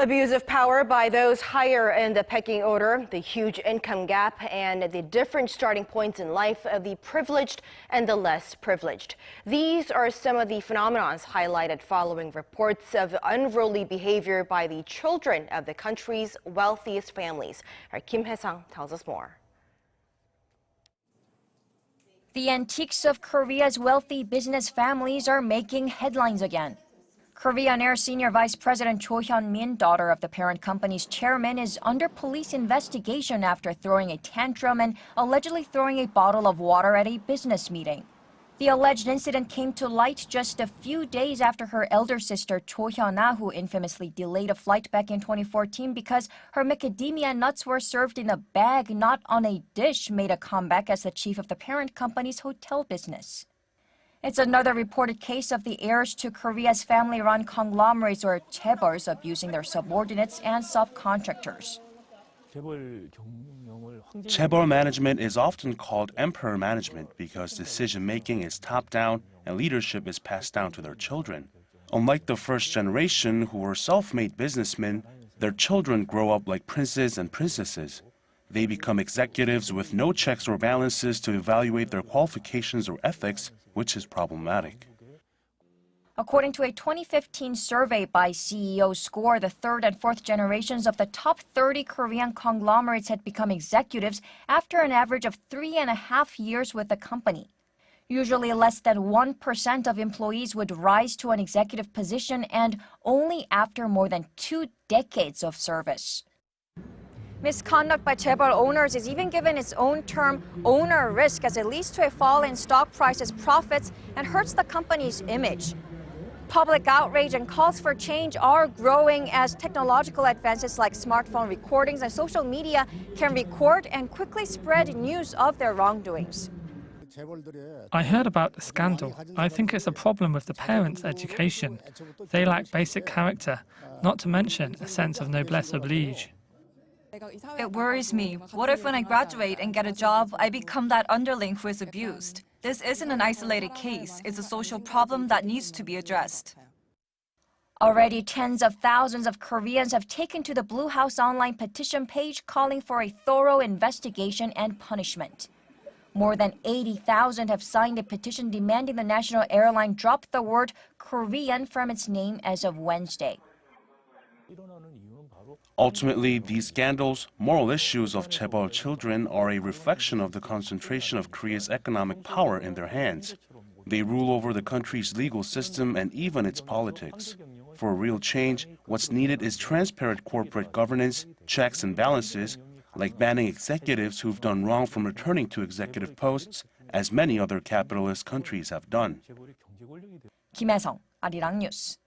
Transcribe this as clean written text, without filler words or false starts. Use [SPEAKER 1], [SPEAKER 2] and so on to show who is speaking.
[SPEAKER 1] Abuse of power by those higher in the pecking order, the huge income gap, and the different starting points in life of the privileged and the less privileged. These are some of the phenomena highlighted following reports of unruly behavior by the children of the country's wealthiest families. Our Kim Hae-sang tells us more.
[SPEAKER 2] The antiques of Korea's wealthy business families are making headlines again. Korean Air Senior Vice President Cho Hyun-min, daughter of the parent company's chairman, is under police investigation after throwing a tantrum and allegedly throwing a bottle of water at a business meeting. The alleged incident came to light just a few days after her elder sister Cho Hyun-ah, who infamously delayed a flight back in 2014 because her macadamia nuts were served in a bag, not on a dish, made a comeback as the chief of the parent company's hotel business. It's another reported case of the heirs to Korea's family-run conglomerates or chaebols abusing their subordinates and subcontractors.
[SPEAKER 3] Chaebol management is often called emperor management because decision-making is top-down and leadership is passed down to their children. Unlike the first generation who were self-made businessmen, their children grow up like princes and princesses. They become executives with no checks or balances to evaluate their qualifications or ethics, which is problematic.
[SPEAKER 2] According to a 2015 survey by CEO Score, the third and fourth generations of the top 30 Korean conglomerates had become executives after an average of 3.5 years with the company. Usually less than 1% of employees would rise to an executive position, and only after more than 2 decades of service. Misconduct by chaebol owners is even given its own term, owner risk, as it leads to a fall in stock prices, profits, and hurts the company's image. Public outrage and calls for change are growing as technological advances like smartphone recordings and social media can record and quickly spread news of their wrongdoings.
[SPEAKER 4] I heard about the scandal. I think it's a problem with the parents' education. They lack basic character, not to mention a sense of noblesse oblige.
[SPEAKER 5] It worries me. What if when I graduate and get a job, I become that underling who is abused? This isn't an isolated case. It's a social problem that needs to be addressed.
[SPEAKER 2] Already tens of thousands of Koreans have taken to the Blue House online petition page calling for a thorough investigation and punishment. More than 80,000 have signed a petition demanding the national airline drop the word Korean from its name as of Wednesday.
[SPEAKER 3] Ultimately, these scandals, moral issues of chaebol children are a reflection of the concentration of Korea's economic power in their hands. They rule over the country's legal system and even its politics. For real change, what's needed is transparent corporate governance, checks and balances, like banning executives who've done wrong from returning to executive posts, as many other capitalist countries have done.
[SPEAKER 2] Kim Hae-sung, Arirang News.